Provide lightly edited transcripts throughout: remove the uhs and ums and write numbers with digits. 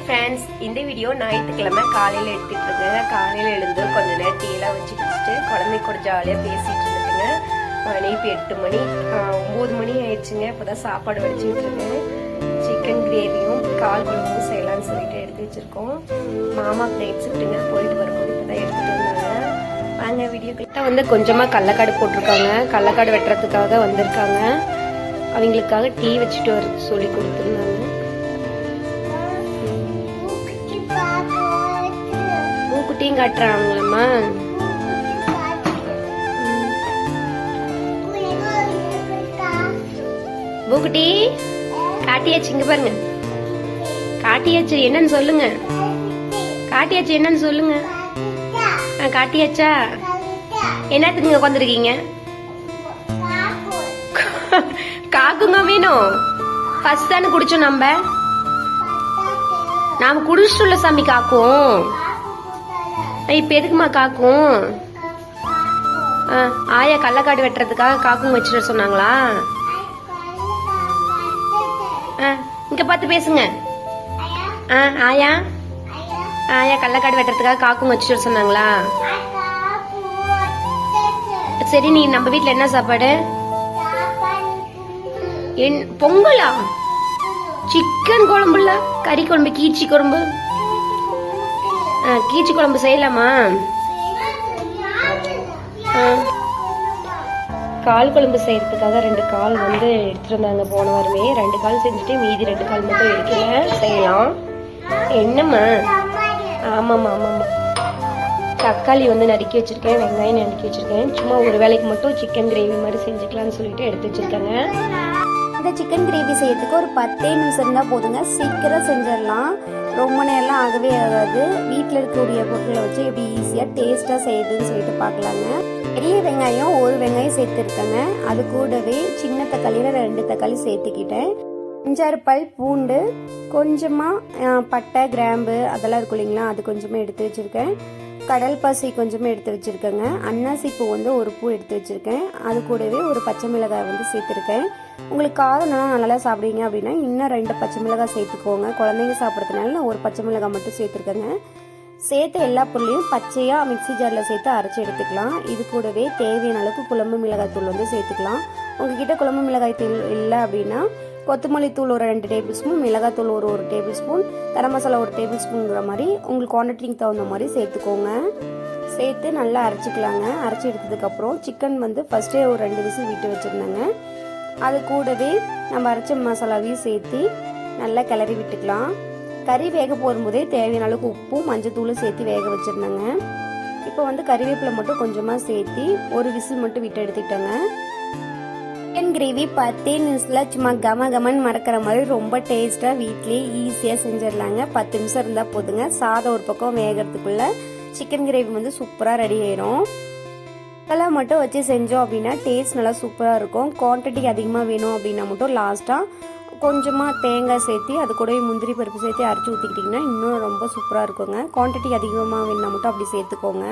Friends, இந்த video ஞாயிற்றுக்கிழமை காலையில் எடுத்துட்டு இருக்கேங்க. காலையில் எழுந்து கொஞ்ச நேரம் டீலாம் வச்சு குடிச்சிட்டு குழந்தை கூட ஜாலியாக பேசிட்டு இருந்துட்டுங்க. மணி இப்போ 8 மணி 9 மணி ஆயிடுச்சுங்க. இப்போதான் சாப்பாடு வடிச்சுட்டு இருக்கேன். சிக்கன் கிரேவியும் கால் குழம்பும் செய்யலாம்னு சொல்லிட்டு எடுத்து வச்சிருக்கோம். மாமாக்கு நைட் ஷிஃப்ட்டுங்க, போயிட்டு வரும்போது இப்போதான் எடுத்துட்டு வந்தாங்க. வாங்க வீடியோ கிட்ட வந்து கொஞ்சமாக கடலக்காடு போட்டிருக்காங்க. கடலக்காடு வெட்டுறதுக்காக வந்திருக்காங்க. அவங்களுக்காக டீ வச்சுட்டு வர சொல்லி கொடுத்துருந்தாங்க. பூக்குட்டியும் காட்டுறாங்களம்மா. பூக்குட்டி காட்டியாச்சு, இங்க பாருங்க. காட்டியாச்சு, என்னன்னு சொல்லுங்க. காட்டியாச்சு, என்னன்னு சொல்லுங்க. காட்டியாச்சா? என்னத்துக்கு இங்க உட்காந்துருக்கீங்க? காக்குங்க வேணும். ஃபர்ஸ்ட் தானே குடிச்சோம் நாம குடிச்சிட்டுள்ள சாமி காக்கும். இப்ப எதுக்குமா காக்கும்? ஆயா கள்ளக்காடு வெட்டுறதுக்காக காக்கும் வச்சுட்டு சொன்னாங்களா? இங்க பார்த்து பேசுங்க. ஆயா ஆயா கள்ளக்காடு வெட்டுறதுக்காக காக்கும் வச்சுட்டு சொன்னாங்களா? சரி, நீ நம்ம வீட்டுல என்ன சாப்பாடு? பொங்கலா? சிக்கன் குழம்புல கறி குழம்பு, கீச்சி குழம்பு. கீச்சி குழம்பு செய்யலாமா? கால் குழம்பு செய்யறதுக்காக 2 கால் வந்து எடுத்துட்டு வந்தாங்க. போன வாரமே 2 கால் செஞ்சுட்டு மீதி 2 கால் மட்டும் எடுக்கல. செய்யலாம். என்னம்மா? ஆமாம்மா ஆமாம்மா. தக்காளி வந்து நறுக்கி வச்சிருக்கேன், வெங்காயம் நறுக்கி வச்சிருக்கேன். சும்மா ஒரு வேளைக்கு மட்டும் சிக்கன் கிரேவி மாதிரி செஞ்சுக்கலாம்னு சொல்லிட்டு எடுத்து வச்சிருக்காங்க. இந்த சிக்கன் கிரேவி செய்யறதுக்கு ஒரு 10 நிமிஷம் இருந்தால் போதுங்க. சீக்கிரம் செஞ்சிடலாம். ரொம்ப நேரம்லாம் ஆகவே ஆகாது. வீட்டில் இருக்கக்கூடிய பொருட்களை வச்சு எப்படி ஈஸியாக டேஸ்ட்டாக செய்யுதுன்னு சொல்லிட்டு பார்க்கலாங்க. பெரிய வெங்காயம் 1 வெங்காயம் சேர்த்துருக்கேங்க. அது கூடவே சின்ன தக்காளியில் 2 தக்காளி சேர்த்துக்கிட்டேன். 5-6 பல் பூண்டு, கொஞ்சமாக பட்டை கிராம்பு அதெல்லாம் இருக்கும் இல்லைங்களா, அது கொஞ்சமாக எடுத்து வச்சுருக்கேன். கடல் பாசி கொஞ்சமாக எடுத்து வச்சுருக்கேங்க. அன்னாசி பூ வந்து 1 பூ எடுத்து வச்சுருக்கேன். அது கூடவே ஒரு பச்சை மிளகாய் வந்து சேர்த்துருக்கேன். உங்களுக்கு காரம் நல்லா சாப்பிடுவீங்க அப்படின்னா இன்னும் 2 பச்சை மிளகாய் சேர்த்துக்கோங்க. குழந்தைங்க சாப்பிட்றதுனால நான் 1 பச்சை மிளகாய் மட்டும் சேர்த்துருக்கேங்க. சேர்த்து எல்லா பொருளையும் பச்சையாக மிக்சி ஜாரில் சேர்த்து அரைச்சி எடுத்துக்கலாம். இது கூடவே தேவையான அளவுக்கு குழம்பு மிளகாய் தூள் வந்து சேர்த்துக்கலாம். உங்ககிட்ட குழம்பு மிளகாய் தூள் இல்லை அப்படின்னா கொத்தமல்லி தூள் ஒரு 2 டேபிள் ஸ்பூன், மிளகாய் தூள் ஒரு table spoon, garam masala 1 table ஸ்பூன்ங்கிற மாதிரி உங்களுக்கு குவான்டிட்டிக்கு தகுந்த மாதிரி சேர்த்துக்கோங்க. சேர்த்து நல்லா அரைச்சிக்கலாங்க. அரைச்சி எடுத்ததுக்கப்புறம் சிக்கன் வந்து ஃபஸ்ட்டே ஒரு 2 விசில் விட்டு வச்சுருந்தேங்க. அது கூடவே நம்ம அரைச்ச மசாலாவையும் சேர்த்து நல்லா கிளறி விட்டுக்கலாம். கறி வேக போடும்போதே தேவையான அளவுக்கு உப்பும் மஞ்சத்தூளும் சேர்த்து வேக வச்சுருந்தேங்க. இப்போ வந்து கறிவேப்பிலை மட்டும் கொஞ்சமாக சேர்த்து ஒரு விசில் மட்டும் விட்டு எடுத்துக்கிட்டேங்க. சிக்கன் கிரேவி 10 நிமிஷத்தில் சும்மா கமன்னு மறக்கிற மாதிரி ரொம்ப டேஸ்ட்டாக வீட்லேயே ஈஸியாக செஞ்சிடலாங்க. 10 நிமிஷம் இருந்தால் போதுங்க. சாதம் ஒரு பக்கம் வேகிறதுக்குள்ள சிக்கன் கிரேவி வந்து சூப்பராக ரெடி ஆயிரும். இதெல்லாம் மட்டும் வச்சு செஞ்சோம் அப்படின்னா டேஸ்ட் நல்லா சூப்பராக இருக்கும். குவான்டிட்டி அதிகமாக வேணும் அப்படின்னா மட்டும் லாஸ்ட்டாக கொஞ்சமாக தேங்காய் சேர்த்து அது கூடவே முந்திரி பருப்பு சேர்த்து அரைச்சி ஊற்றிக்கிட்டிங்கன்னா இன்னும் ரொம்ப சூப்பராக இருக்குங்க. குவான்டிட்டி அதிகமாக வேணும்னா மட்டும் அப்படி சேர்த்துக்கோங்க.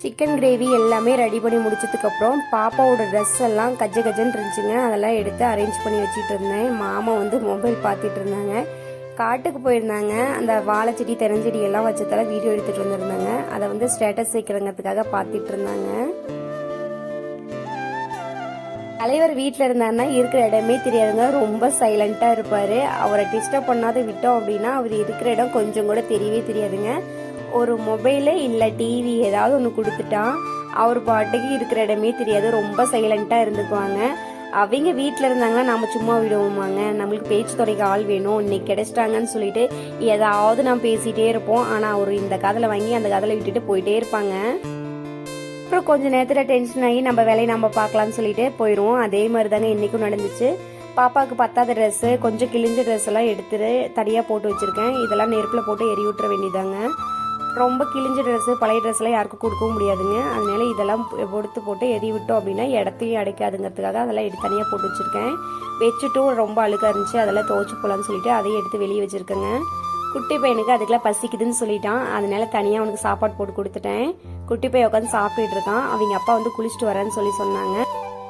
சிக்கன் கிரேவி எல்லாமே ரெடி பண்ணி முடிச்சதுக்கப்புறம் பாப்பாவோட ட்ரெஸ் எல்லாம் கஜன்னு இருந்துச்சுங்க. அதெல்லாம் எடுத்து அரேஞ்ச் பண்ணி வச்சுட்டு இருந்தேன். மாமா வந்து மொபைல் பார்த்துட்டு இருந்தாங்க. காட்டுக்கு போயிருந்தாங்க. அந்த வாழைச்செடி தென்னஞ்செடி எல்லாம் வச்சதால வீடியோ எடுத்துட்டு வந்திருந்தாங்க. அதை வந்து ஸ்டேட்டஸ் வைக்கிறங்கிறதுக்காக பார்த்துட்டு இருந்தாங்க. தலைவர் வீட்டில் இருந்தாருன்னா இருக்கிற இடமே தெரியாதுங்க. ரொம்ப சைலண்டா இருப்பாரு. அவரை டிஸ்டர்ப் பண்ணாத விட்டோம் அப்படின்னா அவர் இருக்கிற இடம் கொஞ்சம் கூட தெரியவே தெரியாதுங்க. ஒரு மொபைலு இல்லை டிவி ஏதாவது ஒன்று கொடுத்துட்டா அவர் பாட்டுக்கு இருக்கிற இடமே தெரியாது. ரொம்ப சைலண்டா இருந்துக்குவாங்க. அவங்க வீட்டில் இருந்தாங்கன்னா நம்ம சும்மா விடுவோமாங்க. நம்மளுக்கு பேச்சு துறைக்கு ஆள் வேணும், இன்னைக்கு கிடைச்சிட்டாங்கன்னு சொல்லிட்டு ஏதாவது நாம் பேசிட்டே இருப்போம். ஆனால் அவர் இந்த காதில் வாங்கி அந்த காதில் விட்டுட்டு போயிட்டே இருப்பாங்க. அப்புறம் கொஞ்சம் நேரத்தில் டென்ஷன் ஆகி நம்ம வேலையை நம்ம பார்க்கலாம்னு சொல்லிட்டு போயிடுவோம். அதே மாதிரி தாங்க இன்றைக்கும் நடந்துச்சு. பாப்பாவுக்கு பத்தாத ட்ரெஸ்ஸு கொஞ்சம் கிழிஞ்ச ட்ரெஸ் எல்லாம் எடுத்துட்டு தனியாக போட்டு வச்சுருக்கேன். இதெல்லாம் நெருப்பில் போட்டு எரி விட்டுற வேண்டியதாங்க. ரொம்ப கிழிஞ்ச ட்ரெஸ்ஸு பழைய ட்ரெஸ்லாம் யாருக்கும் கொடுக்கவும் முடியாதுங்க. அதனால இதெல்லாம் எடுத்து போட்டு எரி விட்டோம் அப்படின்னா இடத்தையும் அடைக்காதுங்கிறதுக்காக அதெல்லாம் எடுத்து தனியாக போட்டு வச்சுருக்கேன். வச்சுட்டும் ரொம்ப அழுக்காக இருந்துச்சு, அதெல்லாம் துவைச்சு போகலான்னு சொல்லிட்டு அதையும் எடுத்து வெளியே வச்சுருக்கேங்க. குட்டி பையனுக்கு அதுக்கெல்லாம் பசிக்குதுன்னு சொல்லிட்டான். அதனால தனியாக அவனுக்கு சாப்பாடு போட்டு கொடுத்துட்டேன். குட்டி பையன் உட்காந்து சாப்பிட்டுட்டு இருக்கான். அவங்க அப்பா வந்து குளிச்சுட்டு வரேன்னு சொன்னாங்க.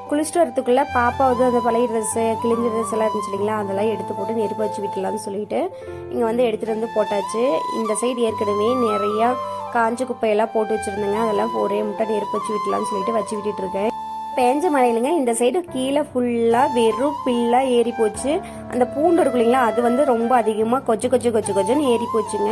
குளிச்சுட்டு வரதுக்குள்ள பாப்பா வந்து அந்த பழைய ட்ரெஸ்ஸு கிழிஞ்ச ட்ரெஸ் எல்லாம் இருந்துச்சு இல்லைங்களா, அதெல்லாம் எடுத்து போட்டு நெருப்பு வச்சு விட்டுலான்னு சொல்லிட்டு இங்கே வந்து எடுத்துகிட்டு வந்து போட்டாச்சு. இந்த சைடு ஏற்கனவே நிறையா காஞ்ச குப்பையெல்லாம் போட்டு வச்சுருந்தேங்க. அதெல்லாம் ஒரே முட்டை நெருப்பு வச்சு விட்டுலான்னு சொல்லிட்டு வச்சு விட்டுட்டு இருக்கேன். பேஞ்ச மழையிலுங்க இந்த சைடு கீழே ஃபுல்லாக வெறும் பில்லாக ஏறி போச்சு. அந்த பூண்டு இருக்கு இல்லைங்களா, அது வந்து ரொம்ப அதிகமாக கொச்சன்னு ஏறி போச்சுங்க.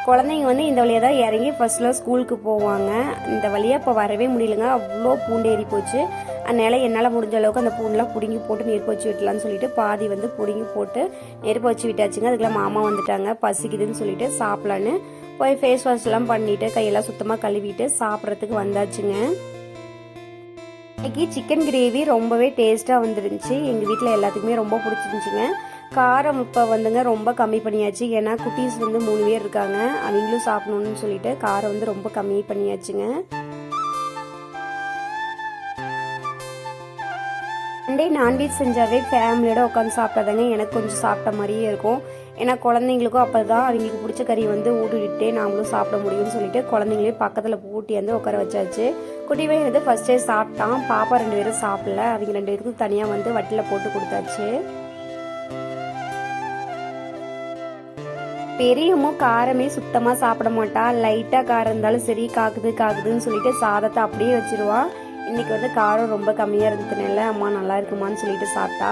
குழந்தைங்க வந்து இந்த வழியாக தான் இறங்கி ஃபர்ஸ்ட்லாம் ஸ்கூலுக்கு போவாங்க. இந்த வழியாக இப்போ வரவே முடியலங்க, அவ்வளோ பூண்டு ஏறி போச்சு. அதனால என்னால் முடிஞ்ச அளவுக்கு அந்த பூண்டெலாம் பிடுங்கி போட்டு நெருப்பு வச்சு விட்டலான்னு சொல்லிட்டு பாதி வந்து பிடுங்கி போட்டு நெருப்பு வச்சு விட்டாச்சுங்க. அதுக்கெல்லாம் மாமா வந்துட்டாங்க, பசிக்குதுன்னு சொல்லிட்டு சாப்பிட்லான்னு போய் ஃபேஸ் வாஷ்லாம் பண்ணிவிட்டு கையெல்லாம் சுத்தமாக கழுவிட்டு சாப்பிட்றதுக்கு வந்தாச்சுங்க. இன்னைக்கு சிக்கன் கிரேவி ரொம்பவே டேஸ்ட்டாக வந்துருந்துச்சு. எங்கள் வீட்டில் எல்லாத்துக்குமே ரொம்ப பிடிச்சிருந்துச்சுங்க. காரம் இப்போ வந்துங்க ரொம்ப கம்மி பண்ணியாச்சு. ஏன்னா குட்டீஸ் வந்து 3 பேர் இருக்காங்க, அவங்களும் சாப்பிடணும்னு சொல்லிட்டு காரம் வந்து ரொம்ப கம்மி பண்ணியாச்சுங்க. சண்டே நான்வெஜ் செஞ்சாவே ஃபேமிலியோட உட்காந்து சாப்பிட்டாதாங்க எனக்கு கொஞ்சம் சாப்பிட்ட மாதிரியே இருக்கும். ஏன்னா குழந்தைங்களுக்கும் அப்போ தான் அவங்களுக்கு பிடிச்ச கறி வந்து ஊட்டிவிட்டே நாமளும் சாப்பிட முடியும்னு சொல்லிட்டு குழந்தைங்களையும் பக்கத்தில் ஊட்டி வந்து உட்கார வச்சாச்சு. குட்டிவே வந்து ஃபர்ஸ்டே சாப்பிட்டான். பாப்பா 2 பேரும் சாப்பிடல. அவங்க 2 பேருக்கும் தனியாக வந்து வட்டில் போட்டு கொடுத்தாச்சு. பெரியமும் காரமே சுத்தமாக சாப்பிட மாட்டா. லைட்டாக காரம் இருந்தாலும் சரி காக்குதுன்னு சொல்லிட்டு சாதத்தை அப்படியே வச்சிருவா. இன்னைக்கு வந்து காரம் ரொம்ப கம்மியாக இருந்ததுனால அம்மா நல்லா இருக்குமான்னு சொல்லிட்டு சாப்பிட்டா.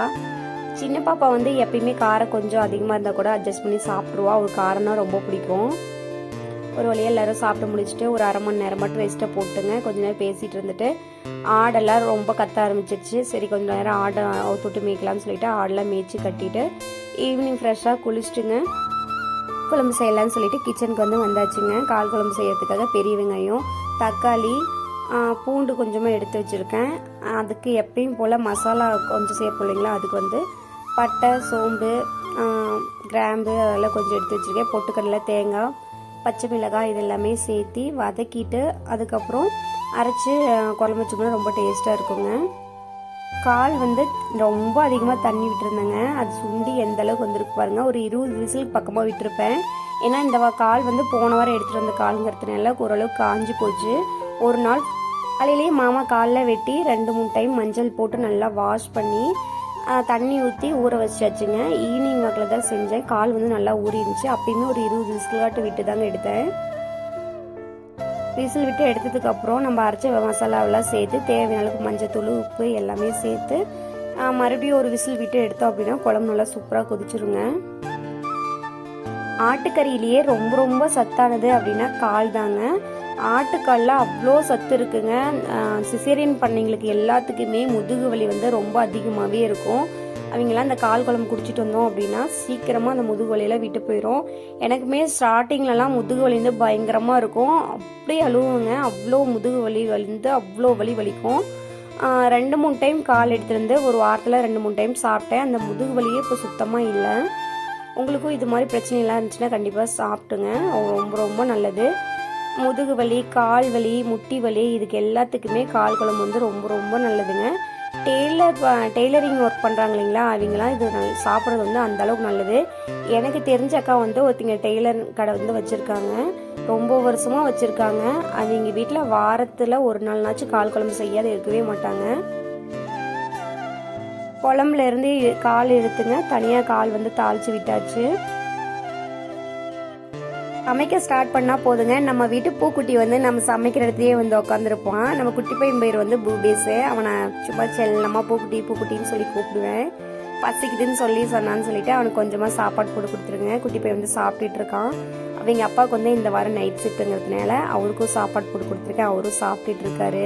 சின்ன பாப்பா வந்து எப்பயுமே காரம் கொஞ்சம் அதிகமாக இருந்தால் கூட அட்ஜஸ்ட் பண்ணி சாப்பிட்ருவா. ஒரு காரம்னா ரொம்ப பிடிக்கும். ஒரு வழியாக எல்லோரும் சாப்பிட்டு முடிச்சுட்டு ஒரு அரை மணி நேரம் மட்டும் ரெஸ்ட்டை போட்டுங்க. கொஞ்ச நேரம் பேசிகிட்டு இருந்துட்டு ஆடெல்லாம் ரொம்ப கத்த ஆரம்பிச்சிருச்சு. சரி கொஞ்சம் நேரம் ஆடை தொட்டு மேய்க்கலாம்னு சொல்லிட்டு ஆடெல்லாம் மேய்ச்சி கட்டிட்டு ஈவினிங் ஃப்ரெஷ்ஷாக குளிச்சுட்டுங்க குழம்பு செய்யலான்னு சொல்லிட்டு கிச்சனுக்கு வந்து வந்தாச்சுங்க. கால் குழம்பு செய்யறதுக்காக பெரிய வெங்காயம், தக்காளி, பூண்டு கொஞ்சமாக எடுத்து வச்சுருக்கேன். அதுக்கு எப்பயும் போல் மசாலா கொஞ்சம் சேர்ப்போம் இல்லைங்களா, அதுக்கு வந்து பட்டை, சோம்பு, கிராம்பு அதெல்லாம் கொஞ்சம் எடுத்து வச்சுருக்கேன். பொட்டுக்கடலை, தேங்காய், பச்சை மிளகாய் இது எல்லாமே சேர்த்து வதக்கிட்டு அதுக்கப்புறம் அரைச்சி குழம்பு வச்சோம்னா ரொம்ப டேஸ்ட்டாக இருக்குங்க. கால் வந்து ரொம்ப அதிகமாக தண்ணி விட்டுருந்தேங்க. அது சுண்டி எந்த அளவுக்கு வந்துருக்கு பாருங்க. ஒரு 20 விசிலுக்கு பக்கமாக விட்டுருப்பேன். ஏன்னா இந்த கால் வந்து போன வாரம் எடுத்துகிட்டு வந்த காலுங்கிறதுனால ஓரளவுக்கு காஞ்சி போச்சு. ஒரு நாள் காலையிலேயே மாமா காலில் வெட்டி 2-3 டைம் மஞ்சள் போட்டு நல்லா வாஷ் பண்ணி தண்ணி ஊற்றி ஊற வச்சாச்சுங்க. ஈவினிங் வாக்கில் தான் செஞ்சேன். கால் வந்து நல்லா ஊறி இருந்துச்சு. அப்பயுமே ஒரு 20 விசிலுக்காட்டு விட்டு தாங்க எடுத்தேன். விசில் விட்டு எடுத்ததுக்கப்புறம் நம்ம அரைச்ச மசாலாவெல்லாம் சேர்த்து தேவையான அளவுக்கு மஞ்சத்தூள், உப்பு எல்லாமே சேர்த்து மறுபடியும் ஒரு விசில் விட்டு எடுத்தோம் அப்படின்னா குழம்பு நல்லா சூப்பராக கொதிச்சிருங்க. ஆட்டுக்கறியிலேயே ரொம்ப ரொம்ப சத்தானது அப்படின்னா கால் தாங்க. ஆட்டுக்காலில் அவ்வளோ சத்து இருக்குங்க. சிசேரியன் பண்ணவங்களுக்கு எல்லாத்துக்குமே முதுகு வலி வந்து ரொம்ப அதிகமாகவே இருக்கும். அவங்களாம் அந்த கால் குழம்பு குடிச்சிட்டு வந்தோம் அப்படின்னா சீக்கிரமாக அந்த முதுகு வலியெல்லாம் விட்டு போயிடும். எனக்குமே ஸ்டார்டிங்லலாம் முதுகு வலி வந்து பயங்கரமாக இருக்கும். அப்படியே அழுவுங்க. அவ்வளோ முதுகு வலி வந்து அவ்வளோ வலி வலிக்கும். 2-3 டைம் கால் எடுத்துருந்து ஒரு வாரத்தில் 2-3 டைம் சாப்பிட்டேன். அந்த முதுகு வலியே இப்போ சுத்தமாக இல்லை. உங்களுக்கும் இது மாதிரி பிரச்சனைலாம் இருந்துச்சுன்னா கண்டிப்பாக சாப்பிட்டுங்க. ரொம்ப ரொம்ப நல்லது. முதுகு வலி, கால் வலி, முட்டி வலி இதுக்கு எல்லாத்துக்குமே கால் குழம்பு வந்து ரொம்ப ரொம்ப நல்லதுங்க. டெய்லரிங் ஒர்க் பண்ணுறாங்க இல்லைங்களா, அவங்களாம் இது சாப்பிட்றது வந்து அந்த அளவுக்கு நல்லது. எனக்கு தெரிஞ்ச அக்கா வந்து ஒருத்தங்க டெய்லர் கடை வந்து வச்சுருக்காங்க. ரொம்ப வருஷமாக வச்சுருக்காங்க. அவங்க வீட்டில் வாரத்தில் ஒரு நாள்னாச்சும் கால் குழம்பு செய்யாத இருக்கவே மாட்டாங்க. குழம்புல இருந்து கால் எடுத்துங்க, தனியாக கால் வந்து தாளித்து விட்டாச்சு. சமைக்க ஸ்டார்ட் பண்ணால் போதுங்க, நம்ம வீட்டு பூக்குட்டி வந்து நம்ம சமைக்கிற இடத்துலயே வந்து உட்காந்துருப்பான். நம்ம குட்டி பையன் பேர் வந்து பூபேஸு. அவனை சும்மா செல்லமாக பூக்குட்டி பூக்குட்டின்னு சொல்லி கூப்பிடுவேன். பசிக்குதுன்னு சொன்னான்னு சொல்லிட்டு அவனுக்கு கொஞ்சமாக சாப்பாடு போட்டு கொடுத்துருங்க. குட்டி பையன் வந்து சாப்பிட்டுட்டு இருக்கான். அவங்க அப்பாவுக்கு வந்து இந்த வாரம் நைட் ஷிஃப்ட்டுங்கிறதுனால அவருக்கும் சாப்பாடு போட்டு கொடுத்துருக்கேன். அவரும் சாப்பிட்டுட்டு இருக்காரு.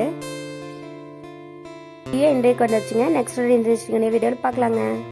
இன்றைக்கு வந்துச்சுங்க. நெக்ஸ்ட் இன்ட்ரெஸ்டிங்கான வீடியோவில் பார்க்கலாங்க.